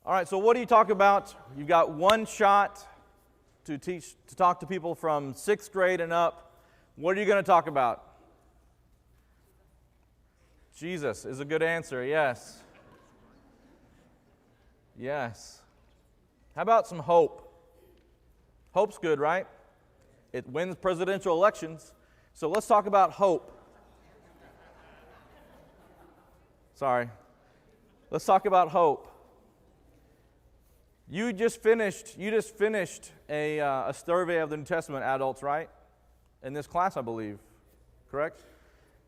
All right, so what do you talk about? You've got one shot to talk to people from 6th grade and up. What are you going to talk about? Jesus is a good answer, yes. Yes. How about some hope? Hope's good, right? It wins presidential elections. So let's talk about hope. Sorry. Let's talk about hope. You just finished a survey of the New Testament, adults, right? In this class, I believe. Correct?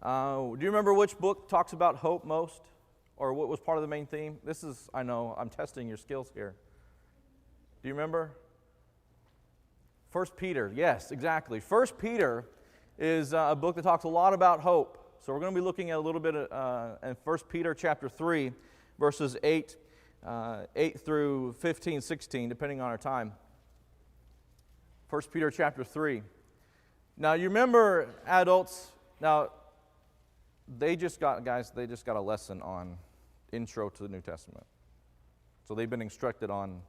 Do you remember which book talks about hope most? Or what was part of the main theme? I know, I'm testing your skills here. Do you remember? 1 Peter, yes, exactly. 1 Peter is a book that talks a lot about hope. So we're going to be looking at a little bit in 1 Peter chapter 3, verses 8 through 15, 16, depending on our time. 1 Peter chapter 3. Now, you remember, adults, they just got a lesson on intro to the New Testament. So they've been instructed on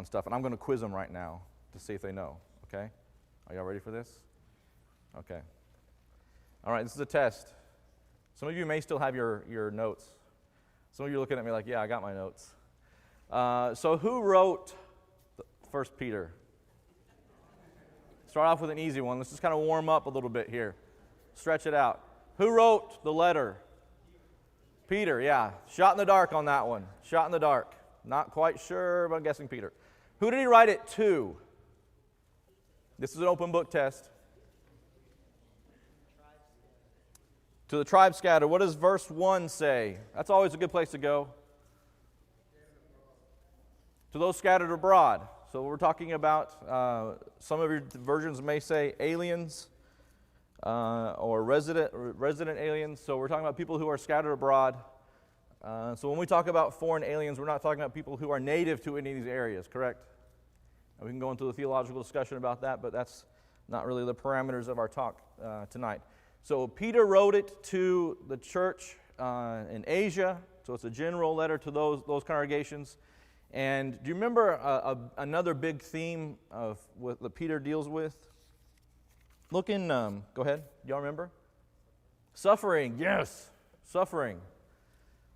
stuff, and I'm going to quiz them right now to see if they know, okay? Are y'all ready for this? Okay. All right, this is a test. Some of you may still have your notes. Some of you are looking at me like, yeah, I got my notes. So who wrote 1 Peter? Start off with an easy one. Let's just kind of warm up a little bit here. Stretch it out. Who wrote the letter? Peter, yeah. Shot in the dark on that one. Shot in the dark. Not quite sure, but I'm guessing Peter. Who did he write it to? This is an open book test. To the tribe scattered. What does verse 1 say? That's always a good place to go. To those scattered abroad. So we're talking about, some of your versions may say aliens or resident aliens. So we're talking about people who are scattered abroad. So when we talk about foreign aliens, we're not talking about people who are native to any of these areas, correct? And we can go into a theological discussion about that, but that's not really the parameters of our talk tonight. So Peter wrote it to the church in Asia, so it's a general letter to those congregations. And do you remember another big theme of what Peter deals with? Look in, go ahead, y'all remember? Suffering, yes, suffering.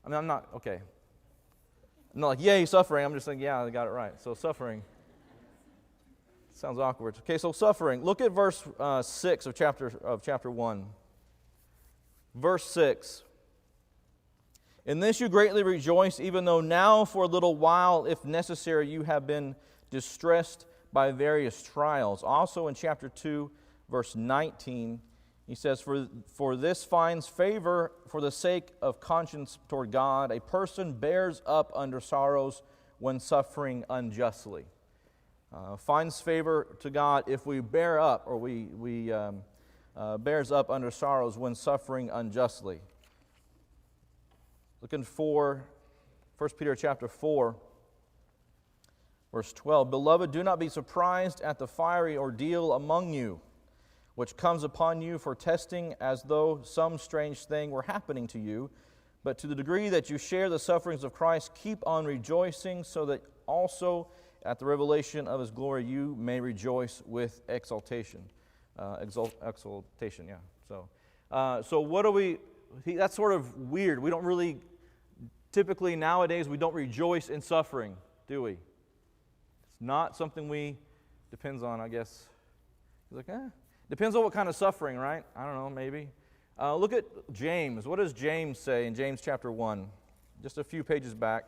I mean, I'm not like, yay, suffering. I'm just saying, yeah, I got it right. So suffering. Sounds awkward. Okay, so suffering. Look at verse 6 of chapter 1. Verse 6. In this you greatly rejoice, even though now for a little while, if necessary, you have been distressed by various trials. Also in chapter 2, verse 19, he says, For this finds favor for the sake of conscience toward God. A person bears up under sorrows when suffering unjustly. Finds favor to God if we bear up, or we bears up under sorrows when suffering unjustly. Look in 1 Peter chapter 4, verse 12. Beloved, do not be surprised at the fiery ordeal among you, which comes upon you for testing as though some strange thing were happening to you. But to the degree that you share the sufferings of Christ, keep on rejoicing, so that also at the revelation of His glory you may rejoice with exultation. Exultation, yeah. So what do we... That's sort of weird. We don't really... Typically, nowadays, we don't rejoice in suffering, do we? It's not something depends on, I guess. You're like, depends on what kind of suffering, right? I don't know, maybe. Look at James. What does James say in James chapter 1? Just a few pages back.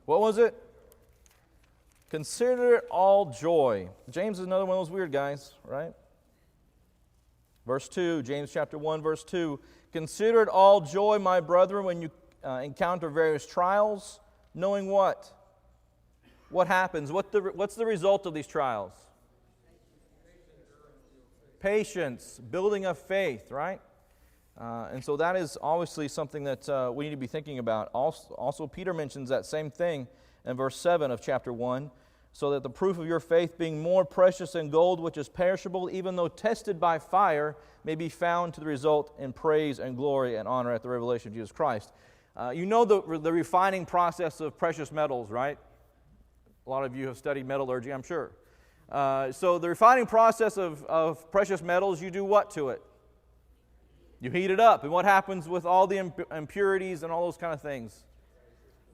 What was it? Consider it all joy. James is another one of those weird guys, right? Verse 2, James chapter 1, verse 2. Consider it all joy, my brethren, when you encounter various trials, knowing what? What happens? What's the result of these trials? Patience, building of faith, right? And so that is obviously something that we need to be thinking about. Also, Peter mentions that same thing in verse 7 of chapter 1. So that the proof of your faith, being more precious than gold, which is perishable, even though tested by fire, may be found to the result in praise and glory and honor at the revelation of Jesus Christ. You know the refining process of precious metals, right? A lot of you have studied metallurgy, I'm sure. So the refining process of precious metals, you do what to it? You heat it up. And what happens with all the impurities and all those kind of things?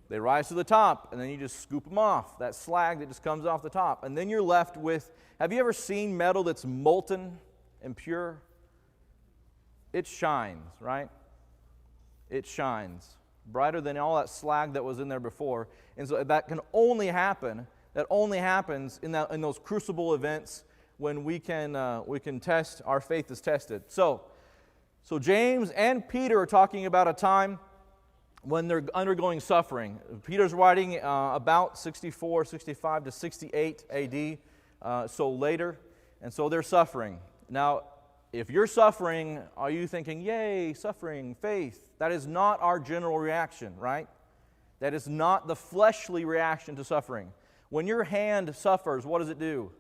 They rise to the top, and then you just scoop them off. That slag that just comes off the top. And then you're left with, have you ever seen metal that's molten and pure? It shines, right? It shines. Brighter than all that slag that was in there before. And so that can only happen, that only happens in those crucible events when we can test, our faith is tested. So James and Peter are talking about a time when they're undergoing suffering. Peter's writing about 64, 65 to 68 AD, so later, and so they're suffering. Now, if you're suffering, are you thinking, yay, suffering, faith? That is not our general reaction, right? That is not the fleshly reaction to suffering. When your hand suffers, what does it do?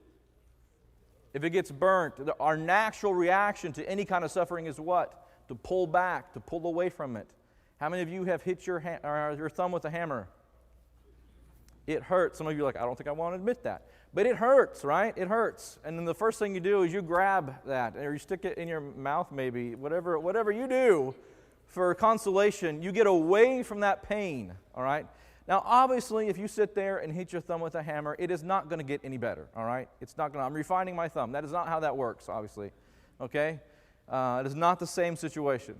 If it gets burnt, our natural reaction to any kind of suffering is what? To pull back, to pull away from it. How many of you have hit your thumb with a hammer? It hurts. Some of you are like, I don't think I want to admit that. But it hurts, right? It hurts. And then the first thing you do is you grab that, or you stick it in your mouth maybe, whatever you do for consolation, you get away from that pain, all right? Now, obviously, if you sit there and hit your thumb with a hammer, it is not going to get any better, all right? It's not going to, I'm refining my thumb. That is not how that works, obviously, okay? It is not the same situation.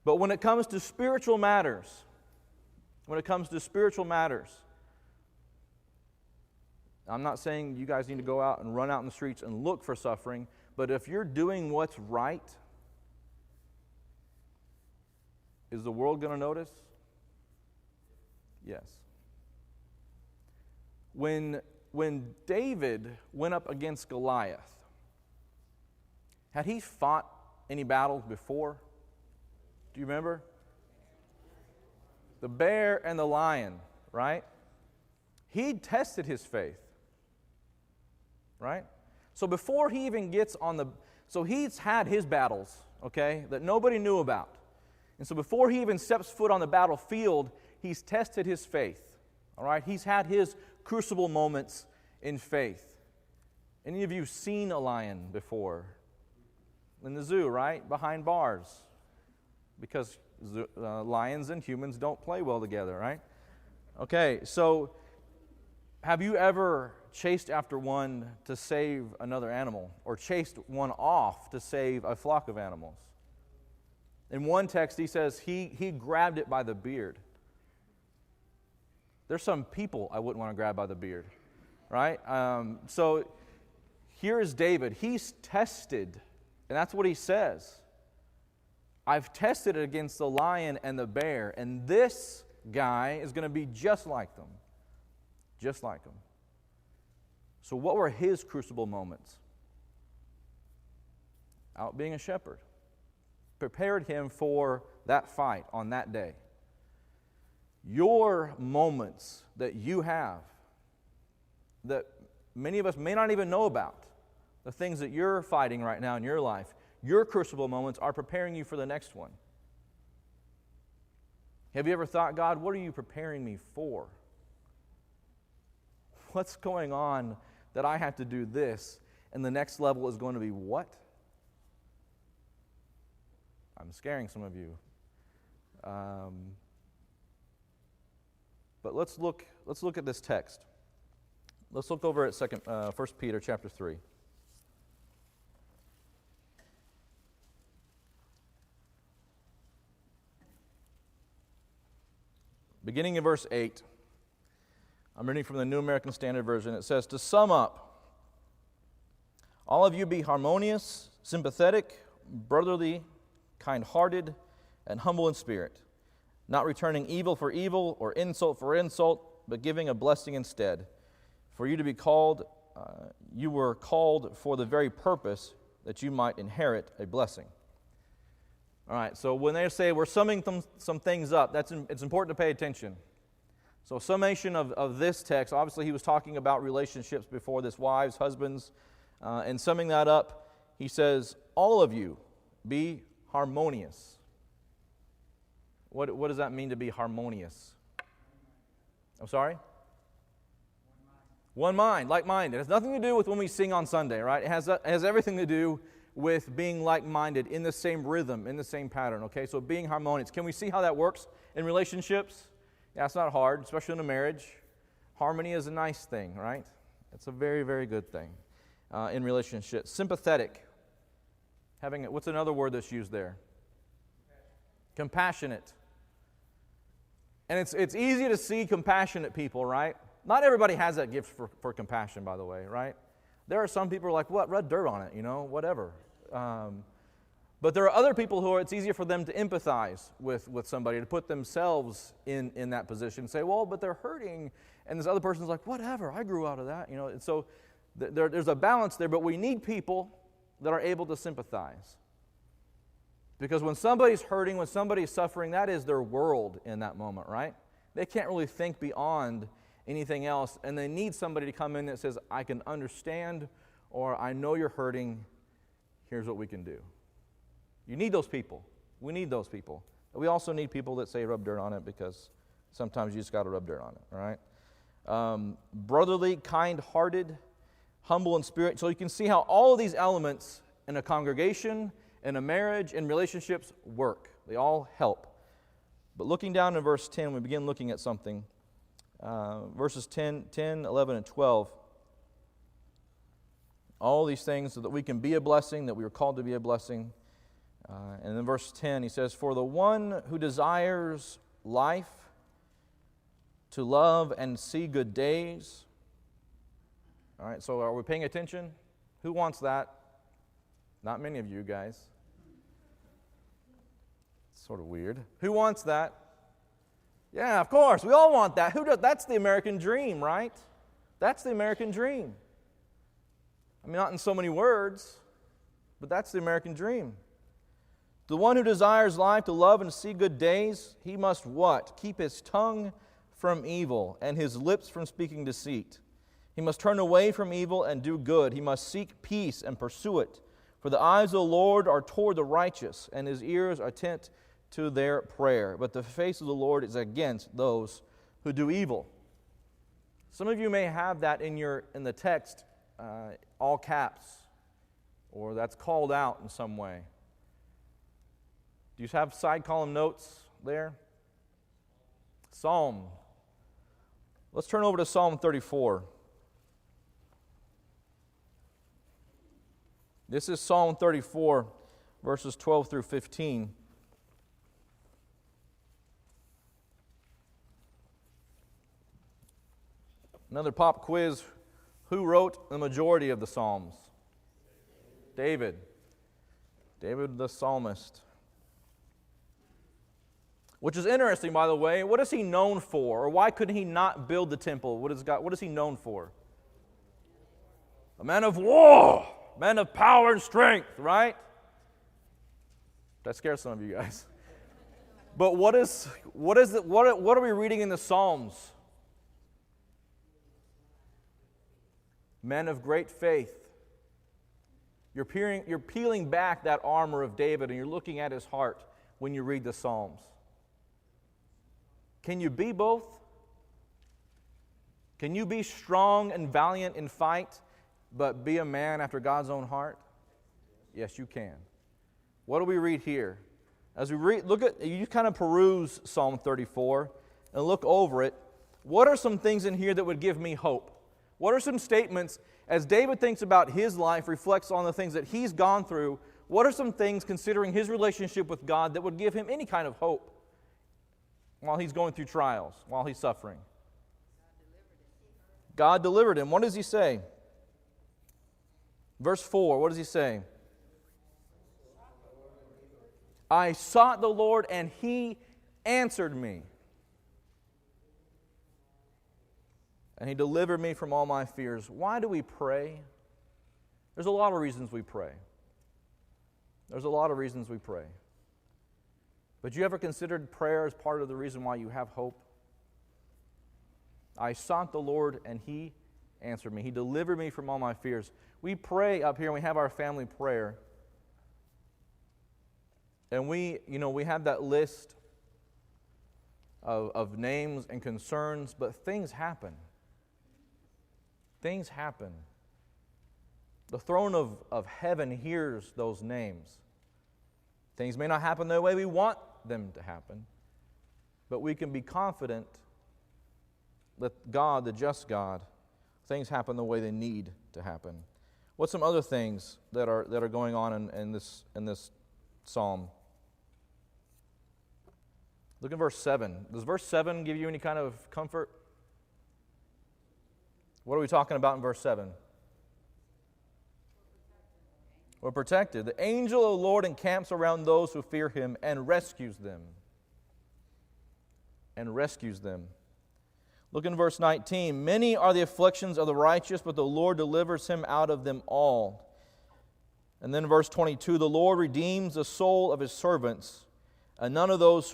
But when it comes to spiritual matters, I'm not saying you guys need to go out and run out in the streets and look for suffering, but if you're doing what's right, is the world going to notice? Yes. When David went up against Goliath, had he fought any battles before? Do you remember? The bear and the lion, right? He tested his faith, right? So before he even gets so he's had his battles, okay, that nobody knew about. And so before he even steps foot on the battlefield, he's tested his faith, all right? He's had his crucible moments in faith. Any of you seen a lion before? In the zoo, right? Behind bars. Because lions and humans don't play well together, right? Okay, so have you ever chased after one to save another animal, or chased one off to save a flock of animals? In one text, he says he grabbed it by the beard. There's some people I wouldn't want to grab by the beard, right? So here is David. He's tested, and that's what he says. I've tested it against the lion and the bear, and this guy is going to be just like them. Just like them. So what were his crucible moments? Out being a shepherd. Prepared him for that fight on that day. Your moments that you have, that many of us may not even know about, the things that you're fighting right now in your life, your crucible moments are preparing you for the next one. Have you ever thought, God, what are you preparing me for? What's going on that I have to do this, and the next level is going to be what? I'm scaring some of you. But let's look at this text. Let's look over at 1 Peter chapter 3. Beginning in verse 8, I'm reading from the New American Standard Version. It says, to sum up, all of you be harmonious, sympathetic, brotherly, kind-hearted, and humble in spirit, not returning evil for evil or insult for insult, but giving a blessing instead. For you to be called, you were called for the very purpose that you might inherit a blessing. All right, so when they say we're summing some things up, it's important to pay attention. So summation of this text, obviously he was talking about relationships before this, wives, husbands, and summing that up, he says, all of you be harmonious. What does that mean to be harmonious? I'm sorry? One mind, like-minded. It has nothing to do with when we sing on Sunday, right? It has everything to do with being like-minded, in the same rhythm, in the same pattern, okay? So being harmonious. Can we see how that works in relationships? Yeah, it's not hard, especially in a marriage. Harmony is a nice thing, right? It's a very, very good thing in relationships. Sympathetic. What's another word that's used there? Compassionate. And it's easy to see compassionate people, right? Not everybody has that gift for compassion, by the way, right? There are some people who are like, what, rub dirt on it, whatever. But there are other people who it's easier for them to empathize with somebody, to put themselves in that position. Say, well, but they're hurting. And this other person's like, whatever, I grew out of that. And so there's a balance there, but we need people that are able to sympathize. Because when somebody's hurting, when somebody's suffering, that is their world in that moment, right? They can't really think beyond anything else, and they need somebody to come in that says, I can understand, or I know you're hurting, here's what we can do. You need those people. We need those people. But we also need people that say rub dirt on it, because sometimes you just got to rub dirt on it, all right? Brotherly, kind-hearted, humble in spirit. So you can see how all of these elements in a congregation, in a marriage, in relationships work. They all help. But looking down in verse 10, we begin looking at something. Verses 10, 11, and 12. All these things so that we can be a blessing, that we are called to be a blessing. And in verse 10, he says, for the one who desires life, to love and see good days. All right, so are we paying attention? Who wants that? Not many of you guys. It's sort of weird. Who wants that? Yeah, of course. We all want that. Who does? That's the American dream, right? That's the American dream. I mean, not in so many words, but that's the American dream. The one who desires life, to love and see good days, he must what? Keep his tongue from evil and his lips from speaking deceit. He must turn away from evil and do good. He must seek peace and pursue it. For the eyes of the Lord are toward the righteous, and his ears are attent to their prayer. But the face of the Lord is against those who do evil. Some of you may have that in the text, all caps, or that's called out in some way. Do you have side column notes there? Psalm. Let's turn over to Psalm 34. This is Psalm 34, verses 12 through 15. Another pop quiz. Who wrote the majority of the Psalms? David. David the psalmist. Which is interesting, by the way. What is he known for? Or why could he not build the temple? What is he known for? A man of war. Man of power and strength, right? That scares some of you guys. But what are we reading in the Psalms? Men of great faith. You're peeling back that armor of David and you're looking at his heart when you read the Psalms. Can you be both? Can you be strong and valiant in fight, but be a man after God's own heart? Yes, you can. What do we read here? As we read, you kind of peruse Psalm 34 and look over it. What are some things in here that would give me hope? What are some statements, as David thinks about his life, reflects on the things that he's gone through, what are some things, considering his relationship with God, that would give him any kind of hope while he's going through trials, while he's suffering? God delivered him. What does he say? Verse 4, what does he say? I sought the Lord and he answered me. And he delivered me from all my fears. Why do we pray? There's a lot of reasons we pray. There's a lot of reasons we pray. But you ever considered prayer as part of the reason why you have hope? I sought the Lord and he answered me. He delivered me from all my fears. We pray up here and we have our family prayer. And we have that list of names and concerns, but things happen. Things happen. The throne of heaven hears those names. Things may not happen the way we want them to happen, but we can be confident that God, the just God, things happen the way they need to happen. What's some other things that are going on in this psalm? Look at verse 7. Does verse 7 give you any kind of comfort? What are we talking about in verse 7? We're protected. The angel of the Lord encamps around those who fear Him and rescues them. And rescues them. Look in verse 19. Many are the afflictions of the righteous, but the Lord delivers him out of them all. And then verse 22, the Lord redeems the soul of His servants, and none of those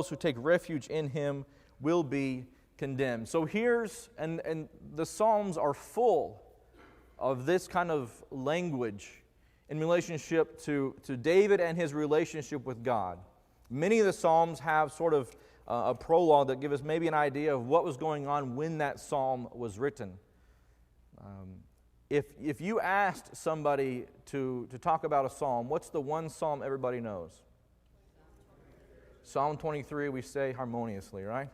who take refuge in Him will be condemned. So and the Psalms are full of this kind of language in relationship to David and his relationship with God. Many of the Psalms have sort of a prologue that gives us maybe an idea of what was going on when that psalm was written. If you asked somebody to talk about a psalm, what's the one psalm everybody knows? Psalm 23, we say harmoniously, right?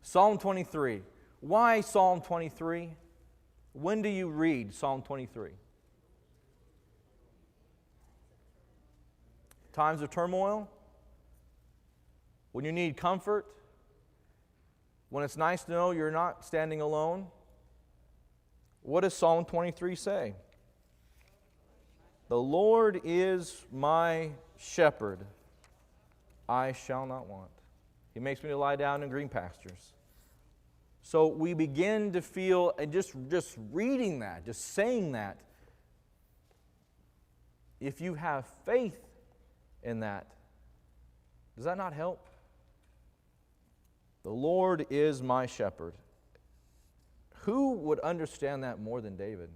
Psalm 23. Why Psalm 23? When do you read Psalm 23? Times of turmoil? When you need comfort? When it's nice to know you're not standing alone? What does Psalm 23 say? The Lord is my shepherd. I shall not want. He makes me to lie down in green pastures. So we begin to feel, and just reading that, just saying that, if you have faith in that, does that not help? The Lord is my shepherd. Who would understand that more than David?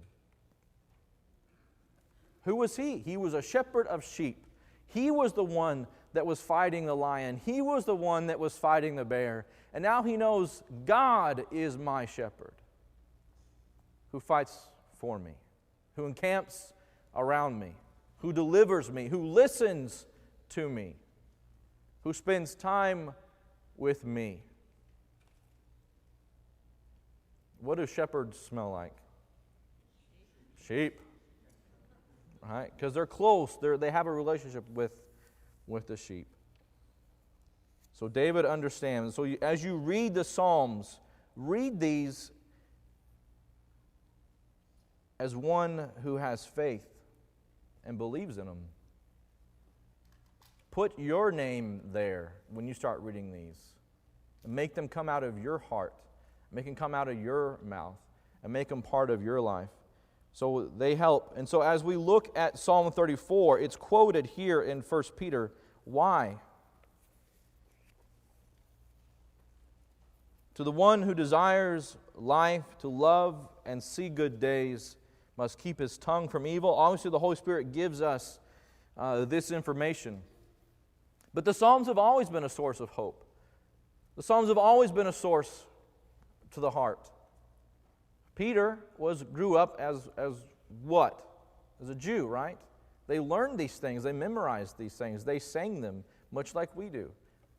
Who was he? He was a shepherd of sheep. He was the one that was fighting the lion. He was the one that was fighting the bear. And now he knows God is my shepherd, who fights for me, who encamps around me, who delivers me, who listens to me, who spends time with me. What do shepherds smell like? Sheep. Right? Because they're close. They have a relationship with the sheep. So David understands. So as you read the Psalms, read these as one who has faith and believes in them. Put your name there when you start reading these. And make them come out of your heart. Make them come out of your mouth. And make them part of your life. So they help. And so as we look at Psalm 34, it's quoted here in 1 Peter. Why? To the one who desires life, to love and see good days, must keep his tongue from evil. Obviously, the Holy Spirit gives us this information. But the Psalms have always been a source of hope. The Psalms have always been a source to the heart. Peter grew up as what? As a Jew, right? They learned these things. They memorized these things. They sang them much like we do,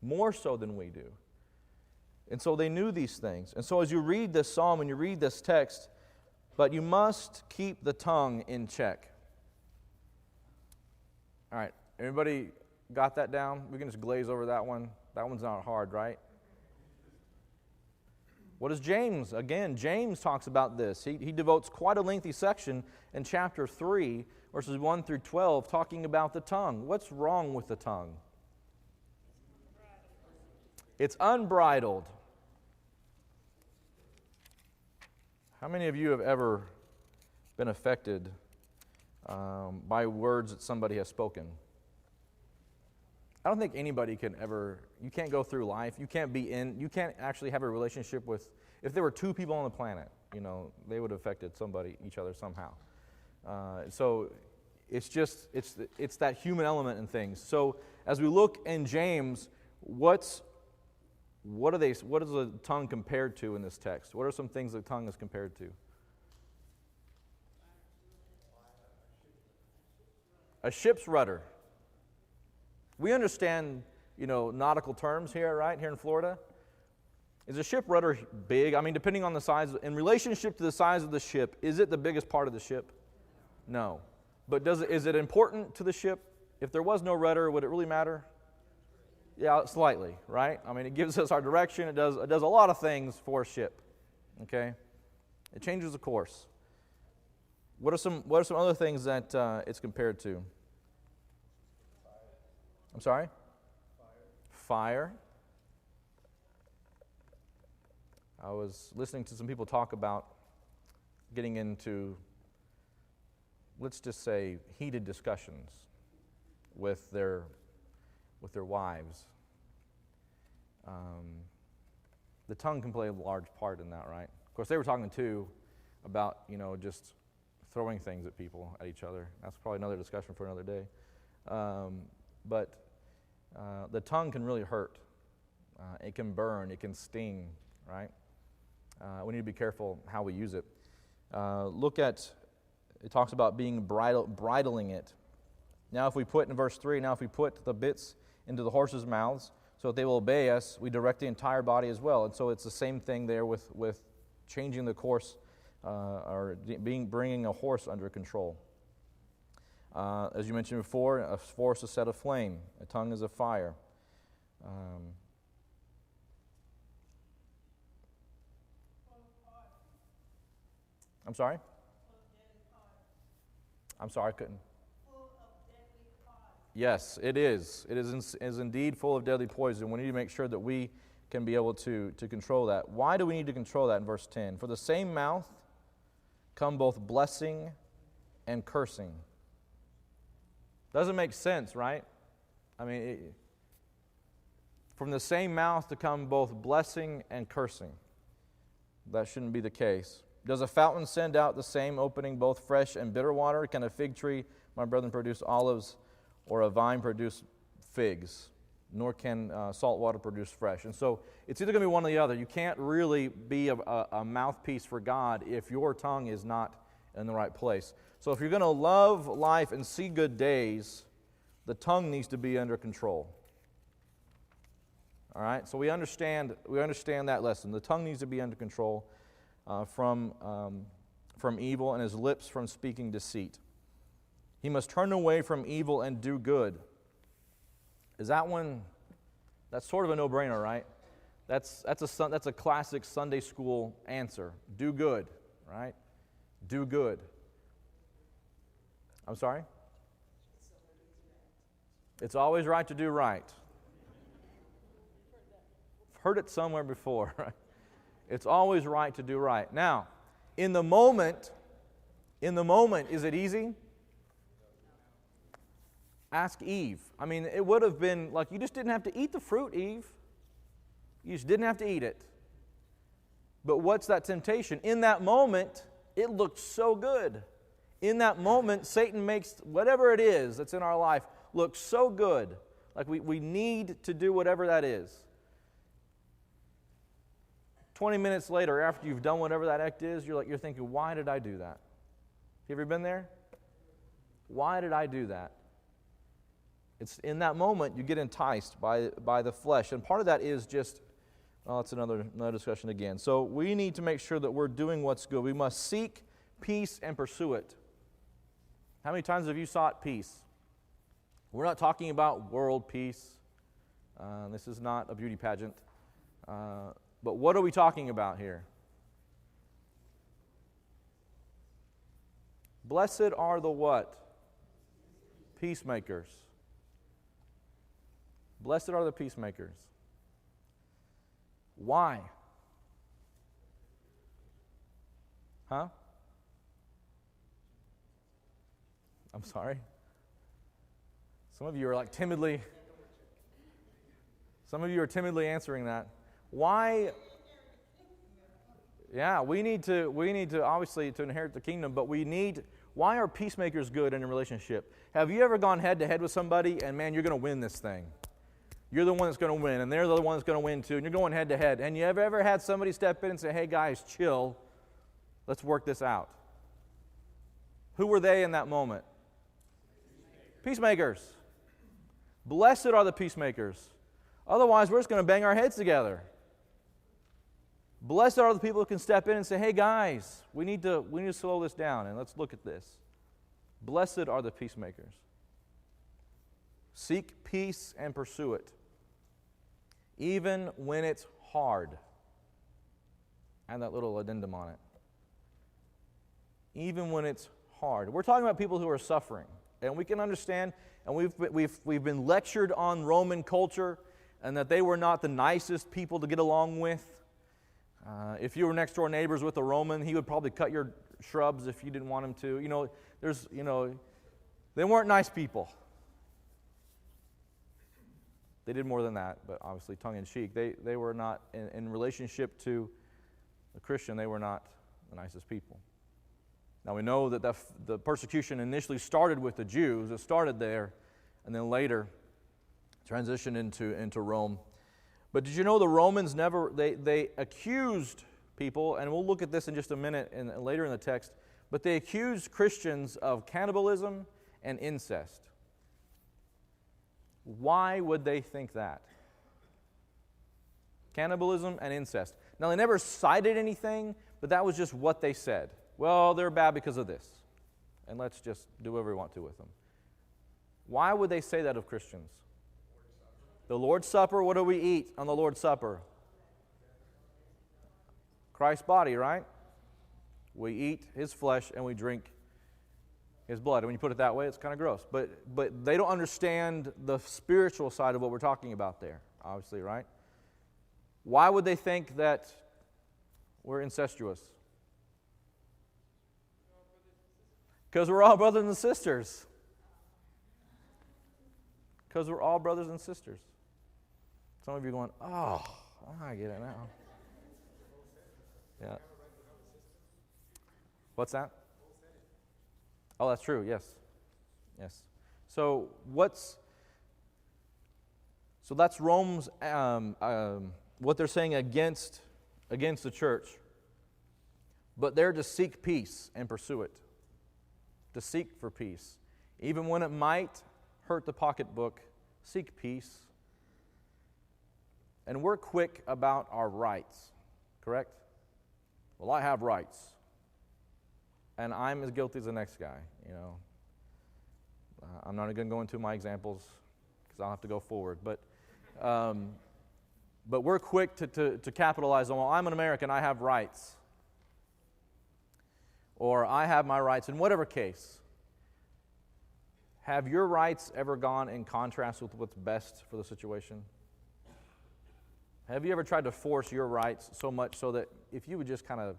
more so than we do. And so they knew these things. And so as you read this psalm and you read this text, but you must keep the tongue in check. All right, everybody got that down? We can just glaze over that one. That one's not hard, right? What is James? Again, James talks about this. He devotes quite a lengthy section in chapter 3, verses 1 through 12, talking about the tongue. What's wrong with the tongue? It's unbridled. How many of you have ever been affected by words that somebody has spoken? I don't think anybody can ever, you can't go through life, you can't actually have a relationship with, if there were two people on the planet, they would have affected each other somehow. So it's that human element in things. So as we look in James, what's what are they? What is the tongue compared to in this text? What are some things the tongue is compared to? A ship's rudder. We understand, nautical terms here, right? Here in Florida. Is a ship rudder big? I mean, depending on the size, in relationship to the size of the ship, is it the biggest part of the ship? No. But is it important to the ship? If there was no rudder, would it really matter? Yeah, slightly, right? I mean, it gives us our direction. It does a lot of things for a ship. Okay? It changes the course. What are some other things that it's compared to? I'm sorry? Fire. I was listening to some people talk about getting into, let's just say, heated discussions with their wives. The tongue can play a large part in that, right? Of course, they were talking too about, just throwing things at people, at each other. That's probably another discussion for another day. But the tongue can really hurt. It can burn. It can sting, right? We need to be careful how we use it. It talks about being bridling it. Now if we put, in verse 3, now if we put the bits into the horses' mouths so that they will obey us, we direct the entire body as well. And so it's the same thing there with changing the course or bringing a horse under control. As you mentioned before, a force is set aflame. A tongue is a fire. I'm sorry? I'm sorry, I couldn't. Yes, it is. It is indeed full of deadly poison. We need to make sure that we can be able to control that. Why do we need to control that in verse 10? For the same mouth come both blessing and cursing. Doesn't make sense, right? I mean, from the same mouth to come both blessing and cursing. That shouldn't be the case. Does a fountain send out the same opening both fresh and bitter water? Can a fig tree, my brethren, produce olives, or a vine produce figs? Nor can salt water produce fresh. And so it's either going to be one or the other. You can't really be a mouthpiece for God if your tongue is not in the right place. So if you're going to love life and see good days, the tongue needs to be under control. All right? So we understand that lesson. The tongue needs to be under control from evil, and his lips from speaking deceit. He must turn away from evil and do good. Is that one? That's sort of a no-brainer, right? That's a classic Sunday school answer. Do good, right? Do good. I'm sorry? It's always right to do right. I've heard it somewhere before, right? It's always right to do right. Now, in the moment, is it easy? Ask Eve. I mean, it would have been like, you just didn't have to eat the fruit, Eve. You just didn't have to eat it. But what's that temptation? In that moment, it looked so good. In that moment, Satan makes whatever it is that's in our life look so good. Like we need to do whatever that is. 20 minutes later, after you've done whatever that act is, you're thinking, why did I do that? Have you ever been there? Why did I do that? It's in that moment you get enticed by the flesh. And part of that is just, well, it's another discussion again. So we need to make sure that we're doing what's good. We must seek peace and pursue it. How many times have you sought peace? We're not talking about world peace. This is not a beauty pageant. But what are we talking about here? Blessed are the what? Peacemakers. Blessed are the peacemakers. Why? Huh? I'm sorry? Some of you are timidly answering that. Why? Yeah, we need to obviously to inherit the kingdom, but why are peacemakers good in a relationship? Have you ever gone head to head with somebody and man, you're going to win this thing? you're the one that's going to win, and they're the one that's going to win too, and you're going head to head. And you ever had somebody step in and say, hey guys, chill, let's work this out? Who were they in that moment? Peacemakers. Blessed are the peacemakers. Otherwise, we're just going to bang our heads together. Blessed are the people who can step in and say, hey guys, we need to slow this down and let's look at this. Blessed are the peacemakers. Seek peace and pursue it, even when it's hard. And that little addendum on it. Even when it's hard. We're talking about people who are suffering. And we can understand, and we've been lectured on Roman culture, and that they were not the nicest people to get along with. If you were next door neighbors with a Roman, he would probably cut your shrubs if you didn't want him to. They weren't nice people. They did more than that, but obviously tongue-in-cheek. They were not, in relationship to the Christian, they were not the nicest people. Now we know that the persecution initially started with the Jews. It started there, and then later transitioned into Rome. But did you know the Romans they accused people, and we'll look at this in just a minute and later in the text, but they accused Christians of cannibalism and incest. Why would they think that? Cannibalism and incest. Now, they never cited anything, but that was just what they said. Well, they're bad because of this, and let's just do whatever we want to with them. Why would they say that of Christians? The Lord's Supper, what do we eat on the Lord's Supper? Christ's body, right? We eat His flesh and we drink His blood. And when you put it that way, it's kind of gross. But they don't understand the spiritual side of what we're talking about there, obviously, right? Why would they think that we're incestuous? Because we're all brothers and sisters. Because we're all brothers and sisters. Some of you are going, oh, I get it now. Yeah. What's that? Oh, that's true. Yes. Yes. So that's Rome's what they're saying against the church. But they're to seek peace and pursue it. To seek for peace. Even when it might hurt the pocketbook, seek peace. And we're quick about our rights, correct? Well, I have rights. And I'm as guilty as the next guy, I'm not going to go into my examples because I'll have to go forward. But we're quick to capitalize on, well, I'm an American, I have rights. Or I have my rights, in whatever case. Have your rights ever gone in contrast with what's best for the situation? Have you ever tried to force your rights so much so that if you would just kind of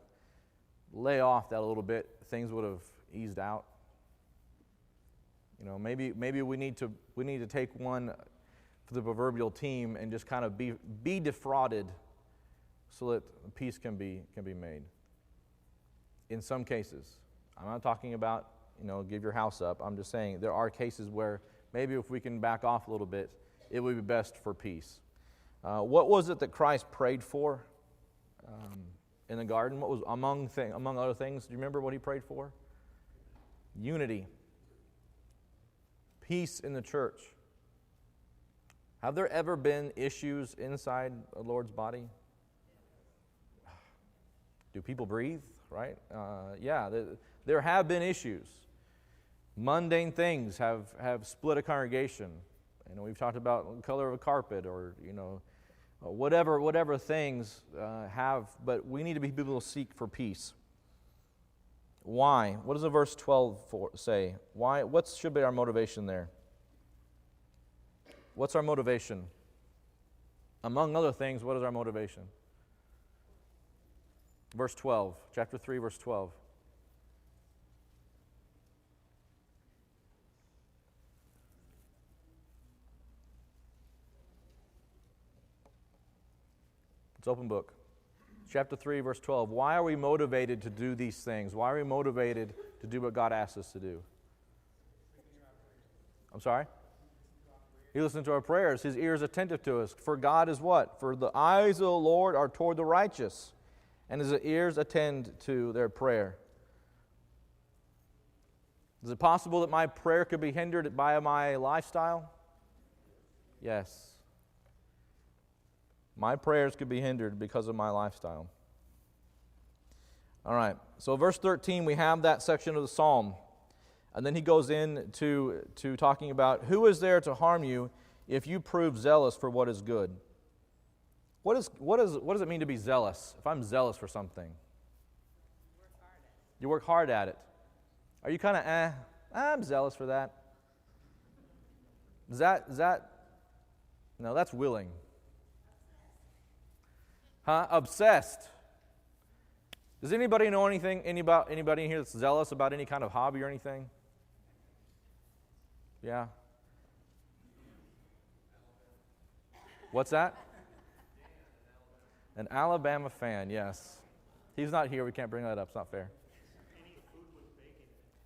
lay off that a little bit, things would have eased out? Maybe we need to take one for the proverbial team and just kind of be defrauded so that peace can be made. In some cases, I'm not talking about give your house up. I'm just saying there are cases where maybe if we can back off a little bit, it would be best for peace. What was it that Christ prayed for in the garden? What was among other things? Do you remember what He prayed for? Unity. Peace in the church. Have there ever been issues inside the Lord's body? Do people breathe? Right? Yeah, there have been issues. Mundane things have split a congregation. We've talked about the color of a carpet or, whatever things have, but we need to be people who seek for peace. Why? What does the verse 12 say? Why? What should be our motivation there? What's our motivation? Among other things, what is our motivation? Verse 12, chapter 3, verse 12. It's open book. Chapter 3, verse 12. Why are we motivated to do these things? Why are we motivated to do what God asks us to do? I'm sorry? He listens to our prayers. His ear is attentive to us. For God is what? For the eyes of the Lord are toward the righteous, and His ears attend to their prayer. Is it possible that my prayer could be hindered by my lifestyle? Yes. My prayers could be hindered because of my lifestyle. All right, so verse 13, we have that section of the psalm. And then he goes into talking about who is there to harm you if you prove zealous for what is good. What does it mean to be zealous? If I'm zealous for something, you work hard at it. Are you kind of I'm zealous for that? Is that? No, that's willing. Huh? Obsessed. Does anybody know anybody in here that's zealous about any kind of hobby or anything? Yeah. What's that? An Alabama fan, yes. He's not here. We can't bring that up. It's not fair.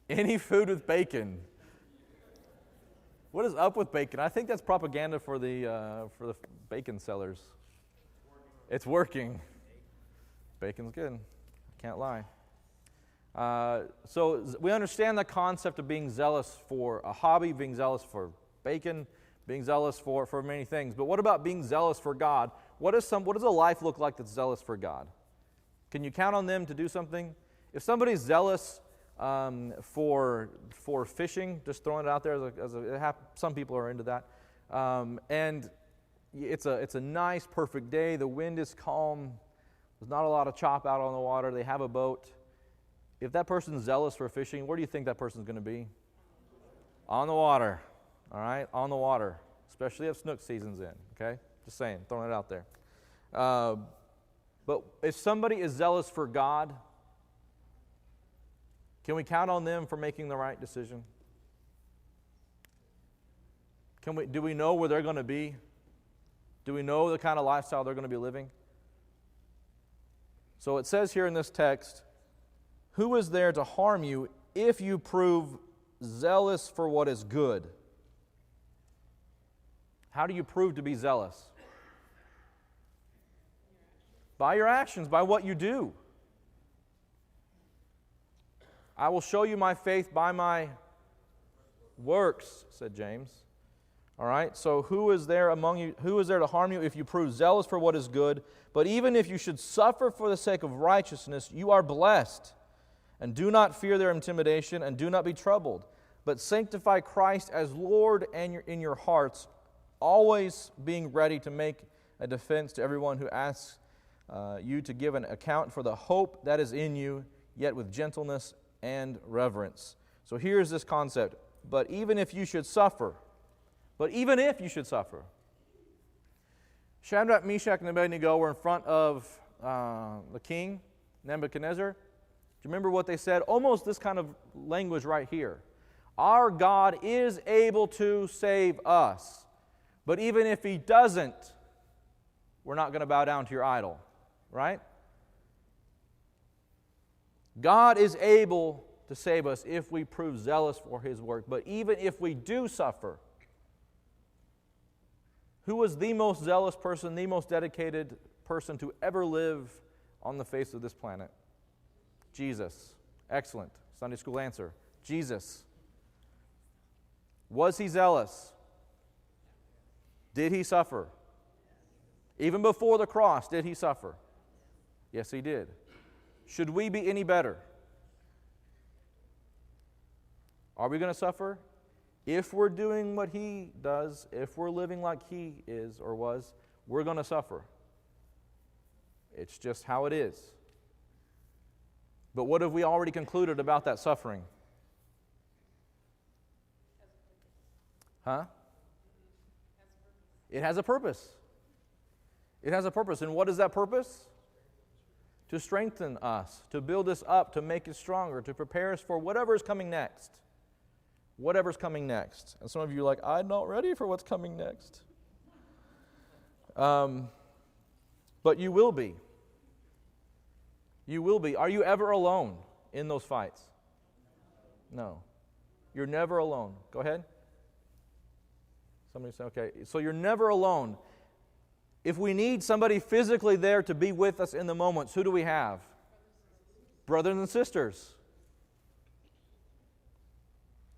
Any food with bacon. What is up with bacon? I think that's propaganda for the bacon sellers. It's working. Bacon's good. Can't lie. So we understand the concept of being zealous for a hobby, being zealous for bacon, being zealous for many things. But what about being zealous for God? What does a life look like that's zealous for God? Can you count on them to do something? If somebody's zealous for fishing, just throwing it out there, some people are into that, and it's a nice, perfect day. The wind is calm. There's not a lot of chop out on the water. They have a boat. If that person's zealous for fishing, where do you think that person's going to be? On the water. All right? On the water. Especially if snook season's in. Okay? Just saying. Throwing it out there. But if somebody is zealous for God, can we count on them for making the right decision? Do we know where they're going to be? Do we know the kind of lifestyle they're going to be living? So it says here in this text, who is there to harm you if you prove zealous for what is good? How do you prove to be zealous? By your actions, by what you do. I will show you my faith by my works, said James. All right, so who is there among you? Who is there to harm you if you prove zealous for what is good? But even if you should suffer for the sake of righteousness, you are blessed. And do not fear their intimidation, and do not be troubled. But sanctify Christ as Lord in your hearts, always being ready to make a defense to everyone who asks you to give an account for the hope that is in you, yet with gentleness and reverence. So here's this concept. But even if you should suffer, Shadrach, Meshach, and Abednego were in front of the king, Nebuchadnezzar. Do you remember what they said? Almost this kind of language right here. Our God is able to save us. But even if He doesn't, we're not going to bow down to your idol. Right? God is able to save us if we prove zealous for His work. But even if we do suffer, who was the most zealous person, the most dedicated person to ever live on the face of this planet? Jesus. Excellent. Sunday school answer. Jesus. Was He zealous? Did He suffer? Even before the cross, did He suffer? Yes, He did. Should we be any better? Are we going to suffer? If we're doing what He does, if we're living like He is or was, we're going to suffer. It's just how it is. But what have we already concluded about that suffering? Huh? It has a purpose. It has a purpose. And what is that purpose? To strengthen us, to build us up, to make us stronger, to prepare us for whatever is coming next. Whatever's coming next. And some of you are like, I'm not ready for what's coming next. But you will be. You will be. Are you ever alone in those fights? No. You're never alone. Go ahead. Somebody say, okay. So you're never alone. If we need somebody physically there to be with us in the moments, who do we have? Brothers and sisters.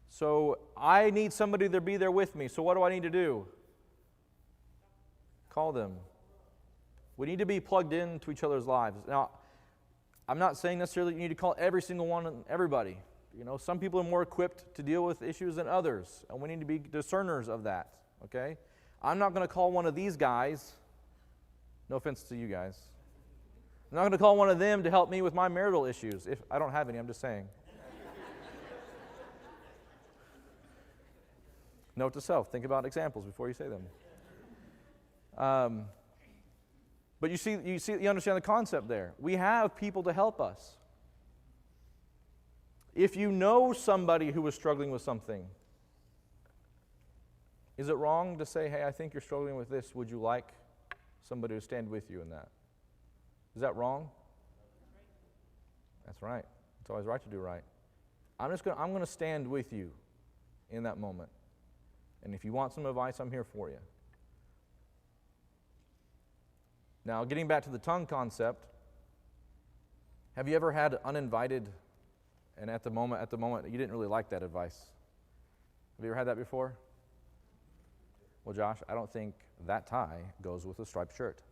So I need somebody to be there with me. So what do I need to do? Call them. We need to be plugged into each other's lives. Now, I'm not saying necessarily you need to call every single one and everybody. Some people are more equipped to deal with issues than others, and we need to be discerners of that, okay? I'm not going to call one of these guys, no offense to you guys, I'm not going to call one of them to help me with my marital issues. If I don't have any, I'm just saying. Note to self, think about examples before you say them. But you understand the concept there. We have people to help us. If you know somebody who is struggling with something, is it wrong to say, hey, I think you're struggling with this. Would you like somebody to stand with you in that? Is that wrong? That's right. It's always right to do right. I'm going to stand with you in that moment. And if you want some advice, I'm here for you. Now, getting back to the tongue concept, have you ever had uninvited, and at the moment, you didn't really like that advice? Have you ever had that before? Well, Josh, I don't think that tie goes with a striped shirt.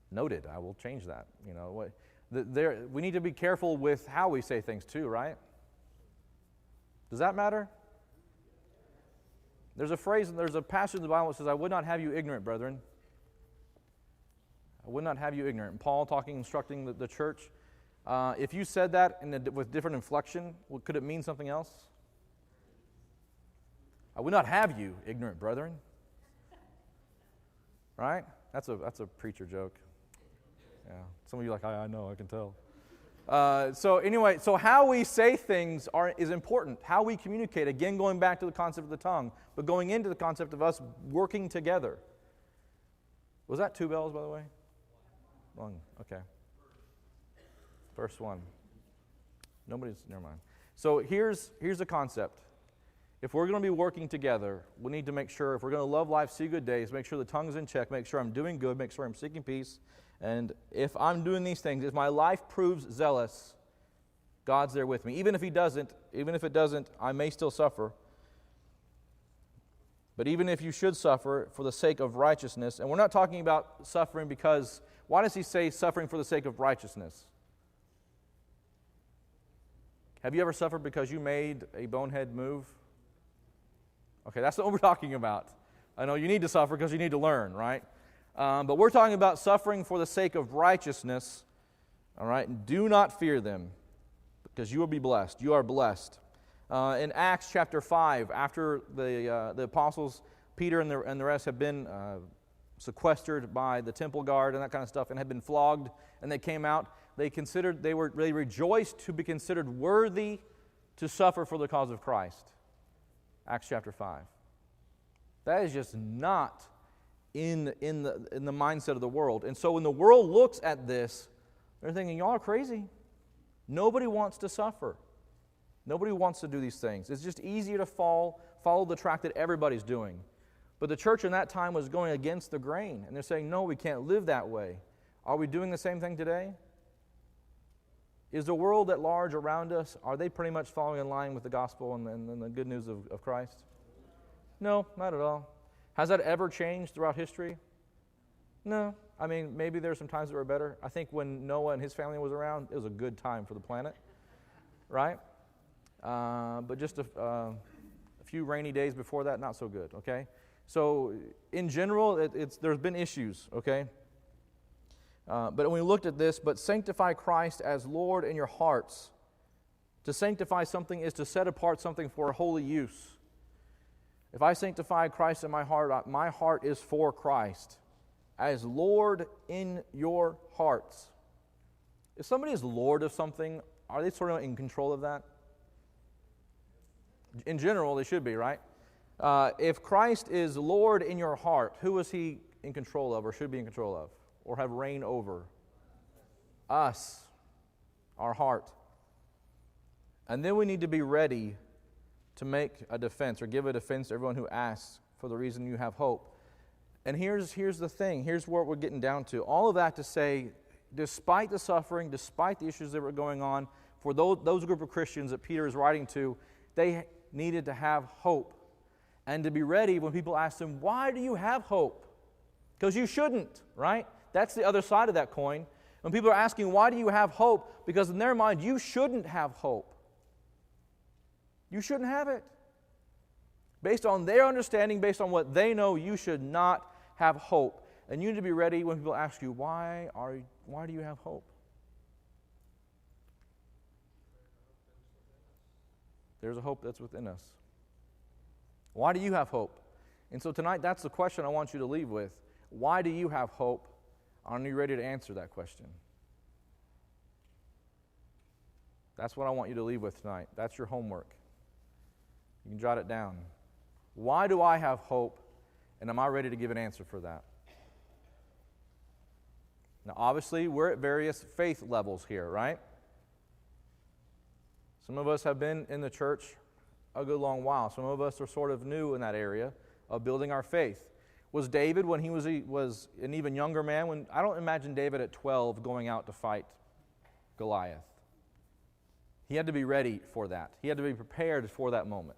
Noted. I will change that. We need to be careful with how we say things too, right? Does that matter? There's a phrase, there's a passage in the Bible that says, I would not have you ignorant, brethren. I would not have you ignorant. And Paul instructing the church. If you said that with different inflection, could it mean something else? I would not have you ignorant, brethren. Right? That's a preacher joke. Yeah. Some of you are like, I know, I can tell. So how we say things is important. How we communicate, again, going back to the concept of the tongue, but going into the concept of us working together. Was that 2 bells, by the way? 1, okay. First one. Never mind. So here's the concept. If we're going to be working together, we need to make sure, if we're going to love life, see good days, make sure the tongue is in check, make sure I'm doing good, make sure I'm seeking peace. And if I'm doing these things, if my life proves zealous, God's there with me. Even if it doesn't, I may still suffer. But even if you should suffer for the sake of righteousness, and we're not talking about suffering because, why does he say suffering for the sake of righteousness? Have you ever suffered because you made a bonehead move? Okay, that's what we're talking about. I know you need to suffer because you need to learn, right? But we're talking about suffering for the sake of righteousness, all right? Do not fear them, because you will be blessed. You are blessed. In Acts chapter 5, after the apostles, Peter and the rest have been sequestered by the temple guard and that kind of stuff, and had been flogged, and they came out, they rejoiced to be considered worthy to suffer for the cause of Christ. Acts chapter 5. That is just not in the mindset of the world. And so when the world looks at this, they're thinking, y'all are crazy. Nobody wants to suffer. Nobody wants to do these things. It's just easier to follow the track that everybody's doing. But the church in that time was going against the grain. And they're saying, no, we can't live that way. Are we doing the same thing today? Is the world at large around us, are they pretty much following in line with the gospel and the good news of Christ? No, not at all. Has that ever changed throughout history? No. I mean, maybe there's some times that were better. I think when Noah and his family was around, it was a good time for the planet, right? But just a few rainy days before that, not so good, okay? So in general, there's been issues, okay? But when we looked at this, but sanctify Christ as Lord in your hearts. To sanctify something is to set apart something for holy use. If I sanctify Christ in my heart is for Christ, as Lord in your hearts. If somebody is Lord of something, are they sort of in control of that? In general, they should be, right? If Christ is Lord in your heart, who is He in control of or should be in control of or have reign over? Us, our heart. And then we need to be ready to make a defense or give a defense to everyone who asks for the reason you have hope. And here's the thing. Here's what we're getting down to. All of that to say, despite the suffering, despite the issues that were going on, for those group of Christians that Peter is writing to, they needed to have hope and to be ready when people ask them, why do you have hope? Because you shouldn't, right? That's the other side of that coin. When people are asking, why do you have hope? Because in their mind, you shouldn't have hope. You shouldn't have it. Based on their understanding, based on what they know, you should not have hope. And you need to be ready when people ask you, why do you have hope? There's a hope that's within us. Why do you have hope? And so tonight, that's the question I want you to leave with. Why do you have hope? Are you ready to answer that question? That's what I want you to leave with tonight. That's your homework. You can jot it down. Why do I have hope? And am I ready to give an answer for that? Now, obviously, we're at various faith levels here, right? Some of us have been in the church a good long while. Some of us are sort of new in that area of building our faith. Was David, when he was an even younger man, I don't imagine David at 12 going out to fight Goliath. He had to be ready for that. He had to be prepared for that moment.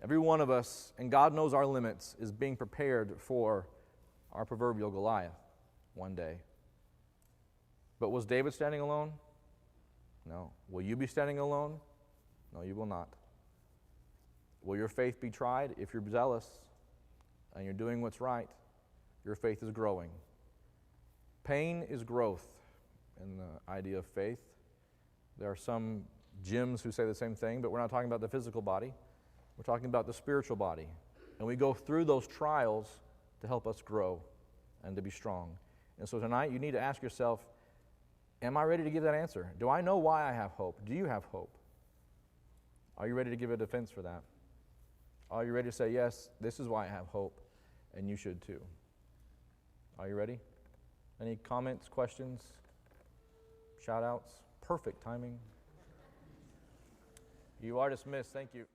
Every one of us, and God knows our limits, is being prepared for our proverbial Goliath one day. But was David standing alone? No. Will you be standing alone? No, you will not. Will your faith be tried? If you're zealous and you're doing what's right, your faith is growing. Pain is growth in the idea of faith. There are some gyms who say the same thing, but we're not talking about the physical body. We're talking about the spiritual body. And we go through those trials to help us grow and to be strong. And so tonight you need to ask yourself, am I ready to give that answer? Do I know why I have hope? Do you have hope? Are you ready to give a defense for that? Are you ready to say, yes, this is why I have hope, and you should too? Are you ready? Any comments, questions, shout-outs? Perfect timing. You are dismissed. Thank you.